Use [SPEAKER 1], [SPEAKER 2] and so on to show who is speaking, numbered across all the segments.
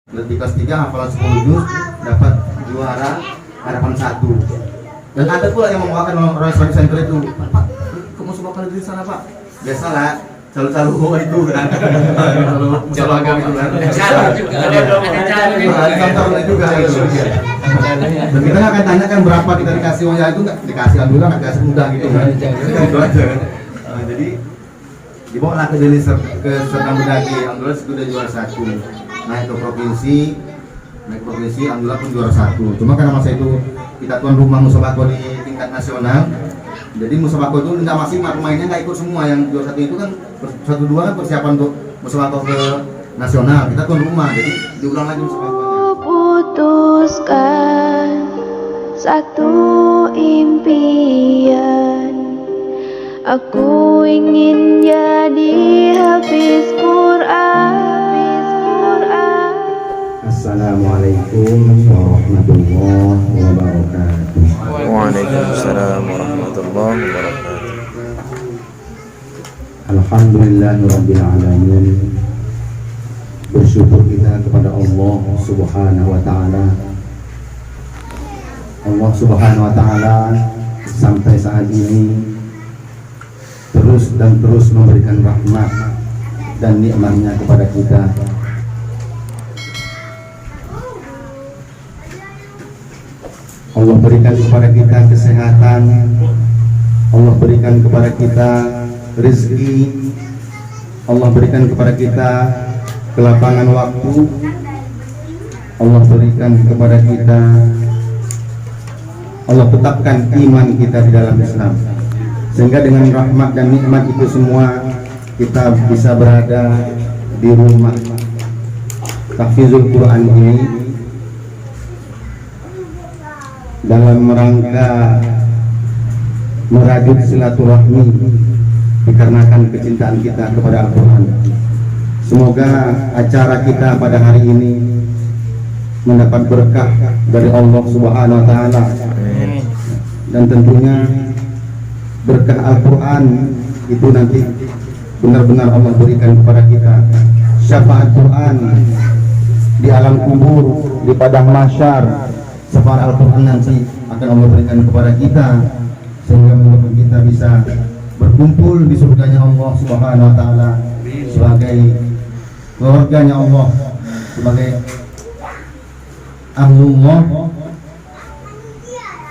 [SPEAKER 1] Di kelas 3 hafalan 10 juz dapat juara harapan 1. Dan ada pula yang membawakan orang Islamic Center itu, Pak, kamu sebakan di sana Pak? Biasalah, selalu itu kan. Selalu musabakan itu kan. Ada juga itu. Dan kita akan tanyakan berapa kita dikasih uangnya itu, nggak dikasih alhamdulillah, nggak dikasih mudah gitu kan. Itu aja kan. Jadi dibawa ke Deli ke Serdang Bedagi, alhamdulillah sudah juara 1. Naik ke provinsi, alhamdulillah pun juara 1. Cuma karena masa itu kita tuan rumah musabako di tingkat nasional, jadi musabako itu nggak maksimal, pemainnya nggak ikut semua. Yang juara 1 itu kan 1-2 kan persiapan untuk musabako ke nasional, kita tuan rumah, jadi diulang lagi musabakonya.
[SPEAKER 2] Putuskan satu impian, aku ingin jadi hafiz Quran.
[SPEAKER 1] Assalamualaikum warahmatullahi wabarakatuh.
[SPEAKER 3] Waalaikumsalam warahmatullahi wabarakatuh.
[SPEAKER 1] Alhamdulillahirabbil alamin. Bersyukur kita kepada Allah Subhanahu wa taala. Allah Subhanahu wa taala sampai saat ini terus memberikan rahmat dan nikmatnya kepada kita. Allah berikan kepada kita kesehatan, Allah berikan kepada kita rezeki, Allah berikan kepada kita kelapangan waktu, Allah berikan kepada kita, Allah tetapkan iman kita di dalam Islam, sehingga dengan rahmat dan nikmat itu semua kita bisa berada di rumah tahfizul Quran ini dalam rangka merajut silaturahmi dikarenakan kecintaan kita kepada Al-Quran. Semoga acara kita pada hari ini mendapat berkah dari Allah Subhanahu wa taala. Dan tentunya berkah Al-Quran itu nanti benar-benar Allah berikan kepada kita. Syafaat Quran di alam kubur, di padang mahsyar, syafaat Al-Quran nanti akan Allah berikan kepada kita, sehingga menyebabkan kita bisa berkumpul di surganya Allah Subhanahu wa taala sebagai keluarganya Allah, sebagai ahlullah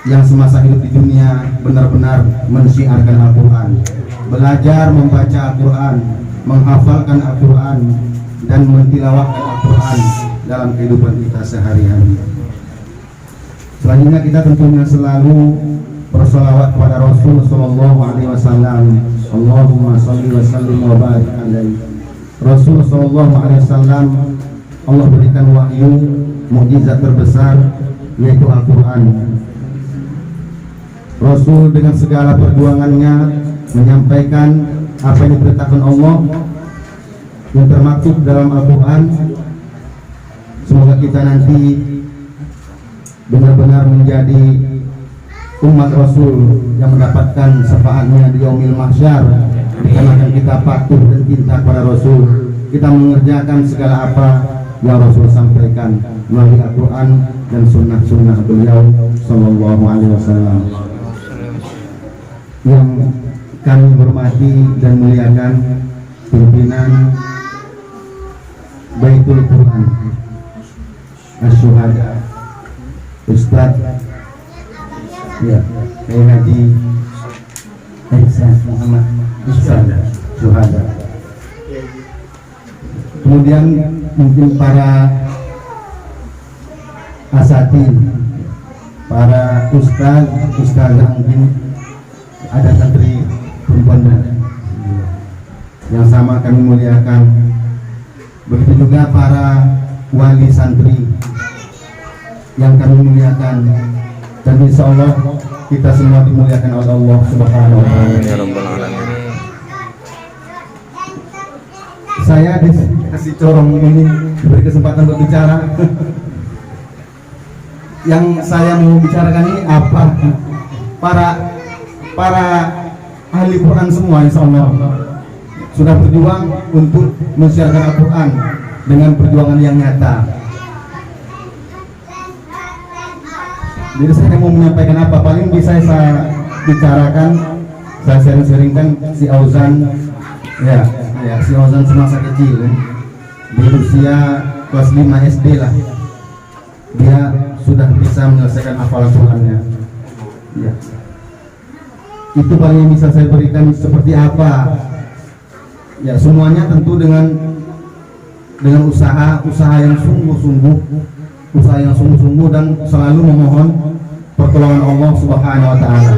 [SPEAKER 1] yang semasa hidup di dunia benar-benar mensyiarkan Al-Quran, belajar membaca Al-Quran, menghafalkan Al-Quran, dan mentilawahkan Al-Quran dalam kehidupan kita sehari-hari. Selanjutnya kita tentunya selalu bersolawat kepada Rasul Sallallahu Alaihi Wasallam. Allahumma salli wa sallim wa barik alaihi. Rasul Sallallahu Alaihi Wasallam Allah berikan wahyu mukjizat terbesar, yaitu Al-Quran. Rasul dengan segala perjuangannya menyampaikan apa yang diperintahkan Allah yang termaktub dalam Al-Quran. Semoga kita nanti benar-benar menjadi umat Rasul yang mendapatkan syafaatnya di yaumil mahsyar, dikarenakan kita patuh dan cinta kepada Rasul. Kita mengerjakan segala apa yang Rasul sampaikan melalui Al-Quran dan sunnah-sunnah beliau Sallallahu Alaihi Wasallam. Yang kami hormati dan muliakan pimpinan Baitul Quran Asy-Syuhada, Ustadz ya, Kiai Haji Ihsan Muhammad Ihsan Syuhada. Kemudian mungkin para asatid, para ustazah, mungkin ada santri perempuan yang sama kami muliakan. Begitu juga para wali santri yang kami muliakan, dan insya Allah kita semua dimuliakan oleh Allah Subhanahu wa taala.
[SPEAKER 3] Ya Rabbal Alamin.
[SPEAKER 1] Saya dikasih corong ini, diberi kesempatan berbicara. Yang saya mau bicarakan ini apa? Para ahli Quran semua insya Allah sudah berjuang untuk mensiarkan Al-Quran dengan perjuangan yang nyata. Jadi saya mau menyampaikan apa, paling bisa saya bicarakan, saya sharing-sharingkan si Auzan, ya si Auzan semasa kecil, di usia kelas 5 SD lah, dia sudah bisa menyelesaikan hafalan Qurannya. Ya. Itu paling yang bisa saya berikan. Seperti apa? Ya semuanya tentu dengan usaha yang sungguh-sungguh dan selalu memohon pertolongan Allah Subhanahu wa taala.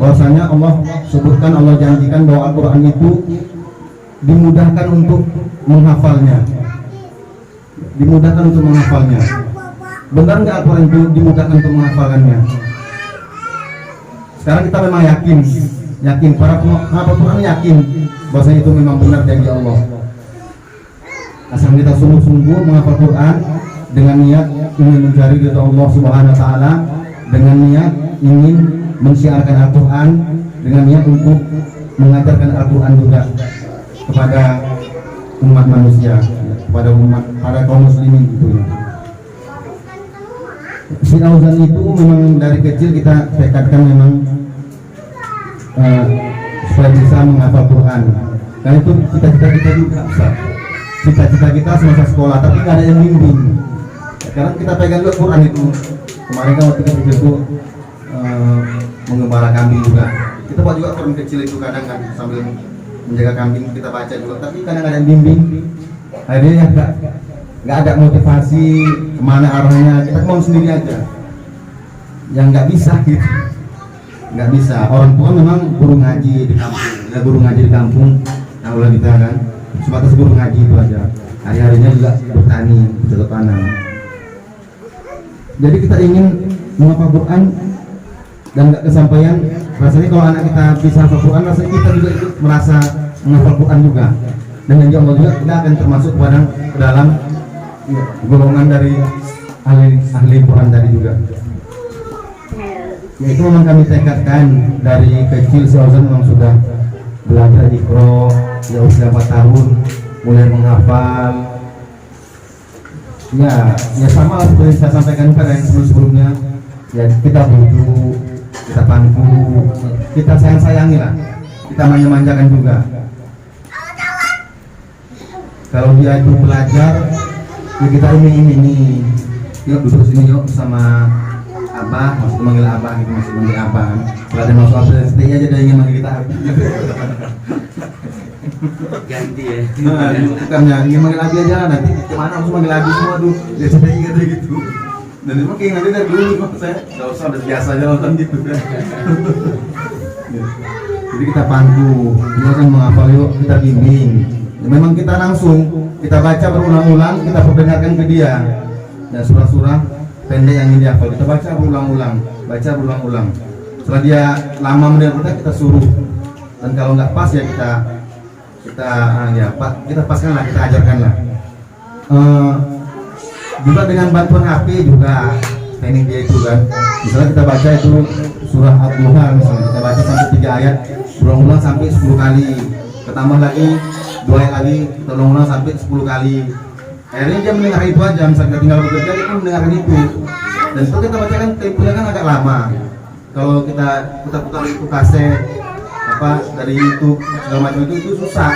[SPEAKER 1] Bahwasanya Allah sebutkan, Allah janjikan bahwa Al-Qur'an itu dimudahkan untuk menghafalnya. Benar nggak Al-Quran itu dimudahkan untuk menghafalkannya? Sekarang kita memang yakin para penghafal Quran yakin bahwasanya itu memang benar janji Allah. Asal kita sungguh-sungguh menghafal Quran dengan niat ingin mencari ridha Allah Subhanahu wa taala, dengan niat ingin mensiarkan Al-Quran, dengan niat untuk mengajarkan Al-Quran juga kepada umat manusia, pada kaum muslimin gitu ya. Si Auzan itu memang dari kecil kita tekadkan memang supaya bisa menghafal Quran. Karena itu cita-cita kita juga, cita-cita kita semasa sekolah, tapi nggak ada yang bimbing. Sekarang kita pegang dulu Quran itu. Kemarin kan waktu kecil itu mengembala kambing juga. Kita buat juga Quran kecil itu kadang kan sambil menjaga kambing kita baca juga, tapi kadang nggak ada yang bimbing. Akhirnya nggak ada motivasi kemana arahnya, kita mau sendiri aja. Yang nggak bisa gitu, nggak bisa. Orang tua memang guru ngaji di kampung, ya guru ngaji di kampung, nah ulah kita kan sebatas guru ngaji itu aja. Hari-harinya juga bertani, bercocok tanam. Jadi kita ingin menghafal Quran dan nggak kesampaian. Rasanya kalau anak kita bisa hafal Quran, rasanya kita juga ikut merasa menghafal Quran juga. Dan yang Allah juga kita akan termasuk ke dalam golongan dari ahli Quran tadi juga. Ya itu memang kami tekadkan dari kecil. Si Auzan memang sudah belajar Iqra ya usia 4 tahun, mulai menghafal. Ya sama lah seperti saya sampaikan pada yang sebelumnya. Ya kita butuh, kita pangku, kita sayang-sayangi lah, kita manja-manjakan juga. Kalau dia itu belajar, ya kita iming-imingi, yuk duduk sini yuk sama abah, maksudnya manggil abah gitu, masih manggil abah. Kalau ada masuk abah setia aja dia ingin manggil kita abah.
[SPEAKER 4] Ganti ya.
[SPEAKER 1] Nah, bukannya ingin manggil abi aja, nanti kemana harus manggil abi semua tuh, dia setia gitu. Dan memang kayak nanti dari dulu kok saya nggak usah, udah biasa aja nonton gitu kan. Jadi kita pandu, dia kan menghafal yuk, kita bimbing. Ya, memang kita langsung kita baca berulang-ulang, kita perdengarkan ke dia. Dan surah-surah pendek yang ingin dihafal kita baca berulang-ulang. Setelah dia lama mendengar kita suruh. Dan kalau nggak pas ya kita paskan lah, kita ajarkan lah. Juga dengan bantuan HP juga teknik dia itu kan. Misalnya kita baca itu surah Al-Duha, misalnya kita baca sampai 3 ayat, berulang-ulang sampai 10 kali. Ketambah lagi 2 ayat lagi, kita ulang-ulang sampai 10 kali. Akhirnya dia mendengar itu aja, misalnya kita tinggal bekerja dia pun mendengarkan itu. Dan itu kita bacakan temponya kan agak lama. Kalau kita putar itu kaset dari YouTube segala macam itu susah.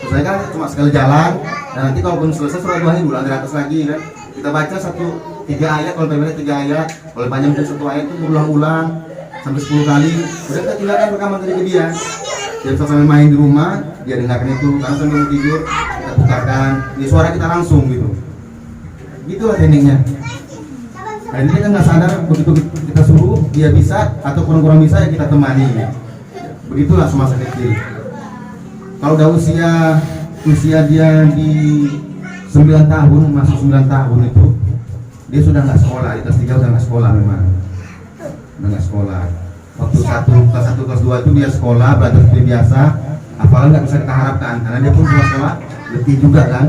[SPEAKER 1] Saya kan cuma sekali jalan, dan nanti kalau pun selesai surah Duha ini ulang dari atas lagi kan. Kita baca 3 ayat, kalau pendek 3 ayat, kalau panjang itu 1 ayat itu berulang-ulang sampai 10 kali. Udah kita tinggalkan rekaman tadi ke dia. Dia bisa sambil main di rumah, dia dengarkan itu, karena sambil tidur kita putarkan, di suara kita langsung gitu. Gitulah tekniknya. Nah ini kan nggak sadar, begitu kita suruh dia bisa atau kurang-kurang bisa ya kita temani. Begitulah semasa kecil. Kalau udah usia dia di 9 tahun, masuk 9 tahun itu dia sudah nggak sekolah, di kelas 3 udah nggak sekolah memang, udah nggak sekolah. Waktu kelas 1, kelas 2 itu dia sekolah, belajar seperti biasa, hafalan nggak bisa kita harapkan, karena dia pun cuma sekolah letih juga kan.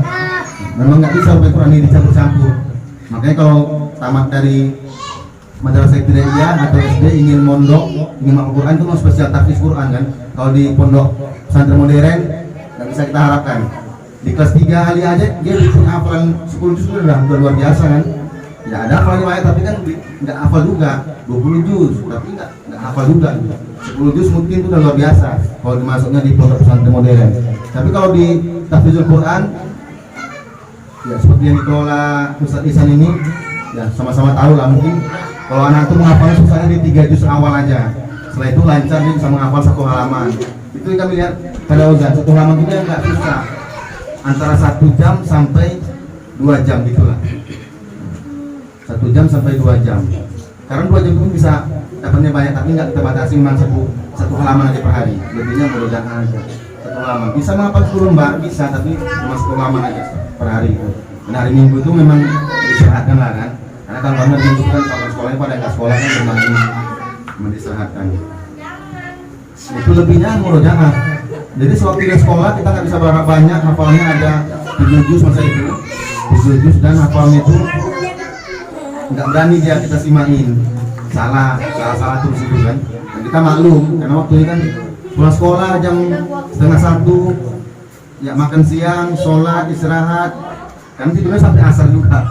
[SPEAKER 1] Memang nggak bisa Al-Quran ini dicampur-campur. Makanya kalau tamat dari madrasah ibtidaiyah atau SD ingin mondok, ingin menghafal Quran itu mau spesial tahfiz Quran kan. Kalau di pondok pesantren modern nggak bisa kita harapkan. Di kelas 3 kali aja dia bikin hafalan 10 juz udah luar biasa kan. Ya ada hafalnya banyak tapi kan nggak hafal juga. 20 juz tapi nggak hafal juga. 10 juz mungkin itu udah luar biasa kalau dimasuknya di pondok pesantren modern. Tapi kalau di tahfizul Quran ya seperti yang dikelola Ustaz Ihsan ini ya sama-sama tahu lah, mungkin kalau anak itu menghafalnya susahnya di 3 juz awal aja. Setelah itu lancar dia bisa menghafal 1 halaman. Itu kami lihat pada Uzan 1 halaman itu dia nggak susah, antara 1 jam sampai 2 jam gitulah. 1 jam sampai 2 jam. Karena 2 jam itu bisa dapatnya banyak, tapi nggak kita batasi memang satu halaman aja per hari. Lebihnya mudah-mudahan aja 1 halaman. Bisa menghafal 10 lembar bisa, tapi cuma 1 halaman aja per hari itu. Dan hari Minggu itu memang diistirahatkan lah kan. Karena kalau hari Minggu kan kalau sekolahnya pada nggak sekolah kan memang diistirahatkan. Itu lebihnya mudah-mudahan. Jadi sewaktu di sekolah kita nggak bisa berapa banyak, hafalnya ada 7 juz masa itu, 7 juz, dan hafalnya itu nggak berani dia kita simain salah terus itu kan. Dan kita maklum karena waktunya kan pulang sekolah jam 12:30 ya, makan siang, sholat, istirahat, kan tidurnya sampai asar juga.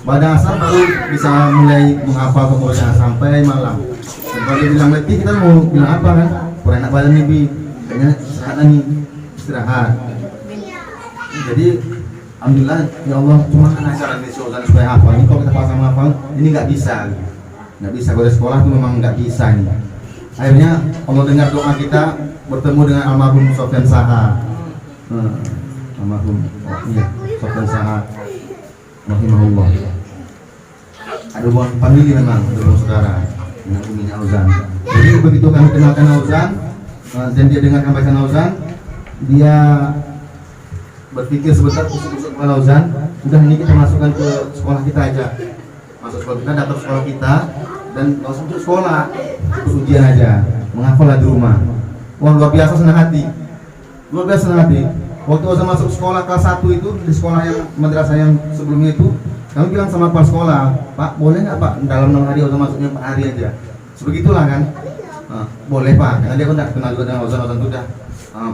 [SPEAKER 1] Pada asar baru bisa mulai menghafal kemudian sampai malam. Dan kalau dia bilang letih, kita mau bilang apa kan? Kurang enak badan nih Bi, kayaknya istirahat. Jadi alhamdulillah ya Allah, cuma kan acara ini Sultan supaya hafal. Ini kalau kita paksa menghafal ini nggak bisa. Nggak bisa, kalau di sekolah itu memang nggak bisa nih. Akhirnya Allah dengar doa kita, bertemu dengan almarhum Sofyan Saha. Almarhum Sofyan Saha rahimahullah. Ada hubungan famili memang, ada hubungan saudara dengan uminya Auzan. Jadi begitu kami kenalkan Auzan dan dia dengarkan bacaan Auzan, dia berpikir sebentar, kusuk-kusuk kepala Auzan, udah ini kita masukkan ke sekolah kita aja. Masuk sekolah kita, daftar sekolah kita, dan nggak usah masuk sekolah, ikut ujian aja, menghafal di rumah. Wah, luar biasa senang hati, luar biasa senang hati. Waktu Auzan masuk sekolah kelas 1 itu, di sekolah yang madrasah yang sebelumnya itu, kami bilang sama kepala sekolah, Pak, boleh nggak Pak, dalam 6 hari Auzan masuknya 4 hari aja. Sebegitulah kan, boleh Pak, karena dia kan udah kenal juga dengan Auzan itu udah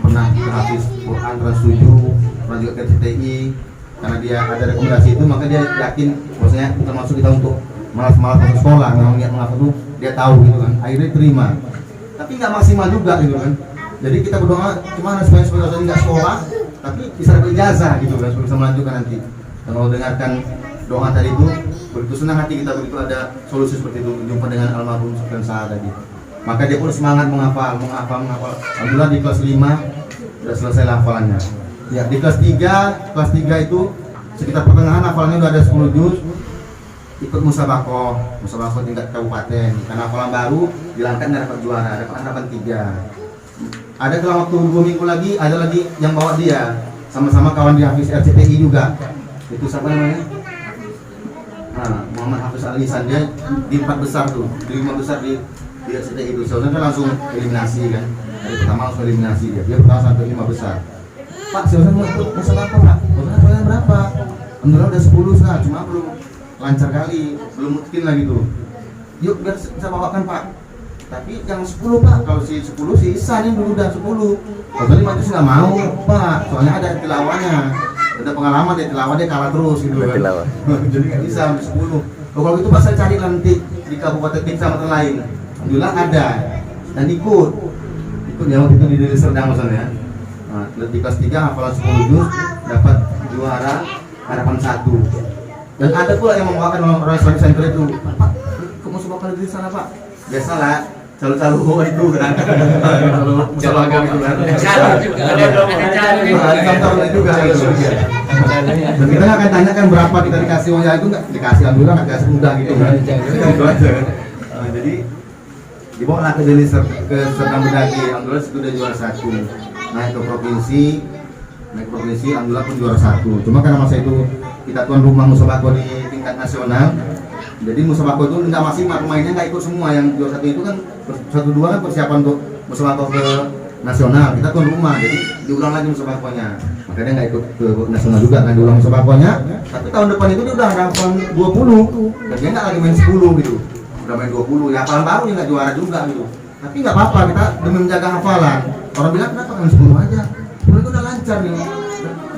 [SPEAKER 1] pernah hafiz Quran kelas 7, pernah juga ke CTI. Karena dia ada rekomendasi itu, maka dia yakin bahwasanya bukan maksud kita untuk malas-malas masuk sekolah, nggak niat menghafal itu, dia tahu gitu kan. Akhirnya terima, tapi nggak maksimal juga gitu kan. Jadi kita berdoa gimana supaya Auzan nggak sekolah, tapi bisa dapat ijazah gitu kan, supaya bisa melanjutkan nanti. Dan kalau dengarkan doa tadi itu, begitu senang hati kita begitu ada solusi seperti itu, jumpa dengan almarhum Sofyan Saha tadi. Maka dia pun semangat menghafal. Alhamdulillah di kelas 5 sudah selesai hafalannya. Ya, di kelas 3 itu sekitar pertengahan hafalannya udah ada 10 juz. Ikut musabakoh tingkat kabupaten. Karena hafalan baru dilangkat dan dapat juara, dapat harapan 3. Ada dalam waktu 2 minggu lagi, ada lagi yang bawa dia. Sama-sama kawan di Hafiz RCTI juga. Itu siapa namanya? Muhammad Hafiz Al-Ihsan, dia di 4 besar tuh, di 5 besar di RCTI itu. Soalnya kan langsung eliminasi kan. Dari pertama langsung eliminasi dia pertama sampai 5 besar. Pak, silakan mau ikut musabakoh Pak. Musabakohnya berapa? Alhamdulillah udah 10 Ustaz, cuma belum lancar kali, belum mungkin lagi tuh. Yuk biar bisa bawakan Pak. Tapi yang 10 Pak, kalau si 10 si Ihsan yang dulu udah 10. Kalau 5 itu sih nggak mau Pak, soalnya ada tilawahnya. Ada pengalaman dia tilawah, dia kalah terus gitu kan. Jadi nggak bisa sampai 10. Kalau gitu Pak saya cari nanti di kabupaten kecamatan lain. Alhamdulillah ada dan ikut ya waktu itu di Deli Serdang misalnya. Di kelas 3 hafalan 10 juz, dapat juara harapan 1. Dan ada pula yang membawakan orang Islamic Center itu, Pak, kamu suka kali di sana Pak? Biasalah, calo-calo itu kan. Calo agama itu kan. Calo juga. Ada juga gitu. Dan kita akan tanyakan berapa kita dikasih uang, ya itu nggak dikasih, alhamdulillah nggak dikasih mudah gitu kan. Gitu aja kan. Jadi dibawa ke Deli ke Serdang Bedagi, alhamdulillah itu udah juara 1. Naik ke provinsi, alhamdulillah pun juara 1. Cuma karena masa itu kita tuan rumah musabakoh di tingkat nasional, jadi musabakoh itu nggak maksimal, pemainnya nggak ikut semua. Yang juara 1 itu kan 1-2 kan persiapan untuk musabakoh ke nasional, kita tuan rumah, jadi diulang lagi musabakohnya. Makanya nggak ikut ke nasional juga, kan diulang musabakohnya. Tapi tahun depan itu dia udah harapan 20, dan dia nggak lagi main 10 gitu, udah main 20. Ya hafalan baru dia nggak juara juga gitu. Tapi nggak apa-apa, kita demi menjaga hafalan. Orang bilang kenapa kan 10 aja? 10 itu udah lancar nih,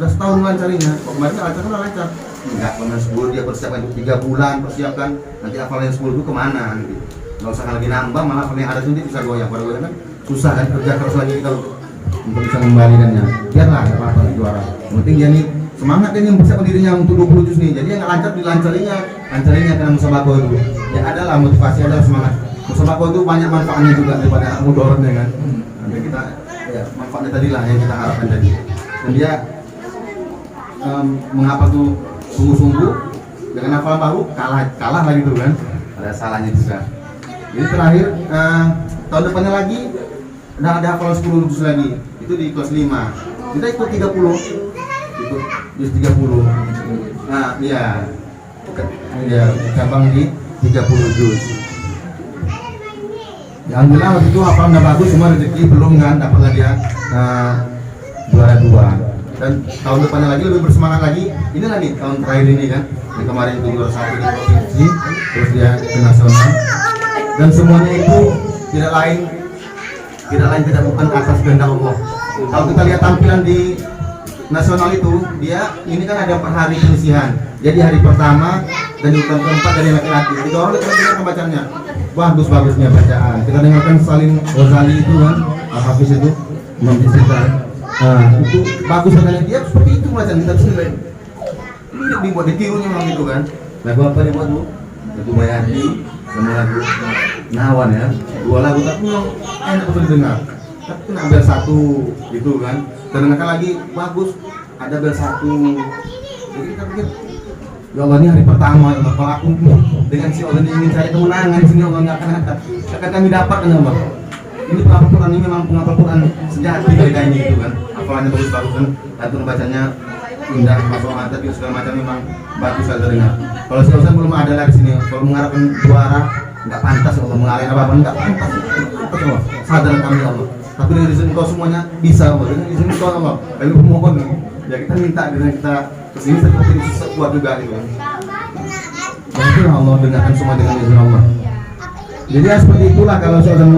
[SPEAKER 1] udah setahun lancarinya. Kok kemarin nggak lancar, udah lancar. Enggak, kalau 10 dia persiapkan untuk 3 bulan, persiapkan nanti hafalan 10 itu kemana gitu. Nggak usah lagi nambah, malah kalau yang ada itu bisa goyang. Pada goyang kan susah kan, kerja keras lagi kita untuk bisa membalikannya. Biarlah, nggak apa-apa juara. Yang penting dia nih semangat dia nih mempersiapkan dirinya untuk 20 juz nih. Jadi yang nggak lancar dilancarinya karena musabako itu. Ya adalah motivasi, adalah semangat. Musabako itu banyak manfaatnya juga daripada mudorotnya kan. Nanti kita ya manfaatnya tadi lah yang kita harapkan tadi. Dan dia mengapa tuh sungguh-sungguh dengan hafalan baru kalah lagi tuh kan, ada salahnya juga. Jadi terakhir tahun depannya lagi ada hafalan 10 juz lagi, itu di kelas 5 kita ikut 30, ikut juz 30. Nah ya cabang di 30 juz. Ya alhamdulillah waktu itu hafalan udah bagus, cuma rezeki belum kan, dapatlah dia juara 2. Dan tahun depannya lagi lebih bersemangat lagi. Ini lagi tahun terakhir ini kan, yang kemarin itu juara 1 di provinsi, terus dia ke nasional. Dan semuanya itu tidak lain tidak bukan atas kehendak Allah. Kalau kita lihat tampilan di nasional itu, dia ini kan ada per hari penyisihan. Jadi hari pertama dan di urutan keempat dari laki-laki. 3 orang kita dengarkan bacanya. Bagus-bagusnya bacaan. Kita dengarkan Salim Ghazali itu kan, Al-Hafiz itu, Imam Istiqlal. Nah, itu bagus katanya, dia seperti itu bacaan kita sendiri. Ini dibuat ditirunya memang gitu kan. Lagu apa dibuat tuh? Lagu Bayati sama lagu Nawan ya. 2 lagu tapi memang enak untuk didengar. Tapi kena bel 1 gitu kan. Terdengarkan lagi bagus, ada bel 1. Jadi kita pikir, ya Allah ini hari pertama ya Allah. Kalau aku dengan si Allah ini ingin cari kemenangan di sini Allah nggak akan kami dapat kan Allah. Ini penghafal Quran ini memang penghafal Quran sejati mereka ini gitu kan. Hafalannya bagus-bagus kan, atau bacanya indah, masuk mata, segala macam memang bagus saya dengar. Kalau si Ustaz belum ada lagi sini, kalau mengharapkan juara nggak pantas Allah, mengalihkan apa-apa nggak pantas Allah. Sadar kami Allah. Tapi dari sini kau semuanya bisa Allah. Dengan izin kau Allah. Kami memohon ya kita minta dengan kita kesini seperti sekuat juga gitu kan. Mungkin Allah dengarkan semua dengan izin Allah. Jadi ya seperti itulah kalau seorang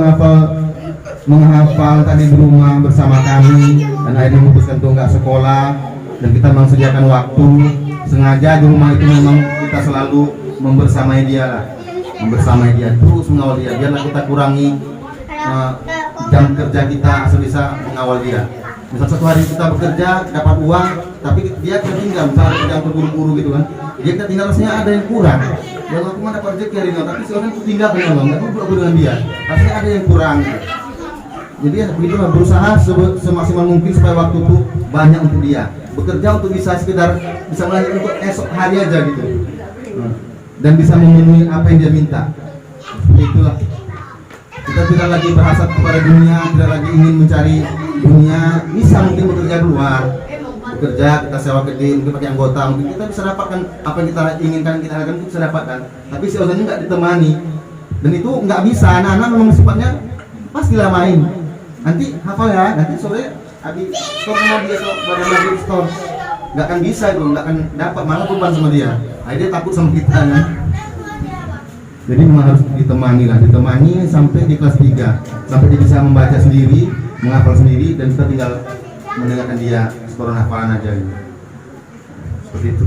[SPEAKER 1] menghafal tadi di rumah bersama kami dan akhirnya memutuskan untuk nggak sekolah, dan kita memang sediakan waktu sengaja di rumah itu memang kita selalu membersamai dia terus mengawal dia, biarlah kita kurangi jam kerja kita asal bisa mengawal dia. Misal satu hari kita bekerja dapat uang tapi dia tertinggal, misalnya kerjaan terburu-buru gitu kan, dia kita tinggal rasanya ada yang kurang. Ya Allah, aku dapat rezeki hari ini tapi silakan tinggal kan Allah, nggak perlu dengan dia, rasanya ada yang kurang. Jadi ya begitulah, berusaha semaksimal mungkin supaya waktu itu banyak untuk dia, bekerja untuk bisa sekedar bisa melanjutkan untuk esok hari aja gitu, dan bisa memenuhi apa yang dia minta. Seperti itulah, kita tidak lagi berhasad kepada dunia, tidak lagi ingin mencari dunia. Bisa mungkin bekerja keluar, bekerja kita sewa gede, mungkin pakai anggota, mungkin kita bisa dapatkan apa yang kita inginkan, kita harapkan itu bisa dapatkan. Tapi si Ozan nggak ditemani, dan itu nggak bisa. Anak-anak memang sifatnya pasti lah main. Nanti hafal ya, nanti sore habis store sama dia, badan lagi store, nggak akan bisa itu, nggak akan dapat, malah beban sama dia. Dia takut sama kita kan. Jadi memang harus ditemani sampai di kelas 3, sampai dia bisa membaca sendiri, menghafal sendiri, dan kita tinggal mendengarkan dia setoran hafalan aja gitu. Seperti itu.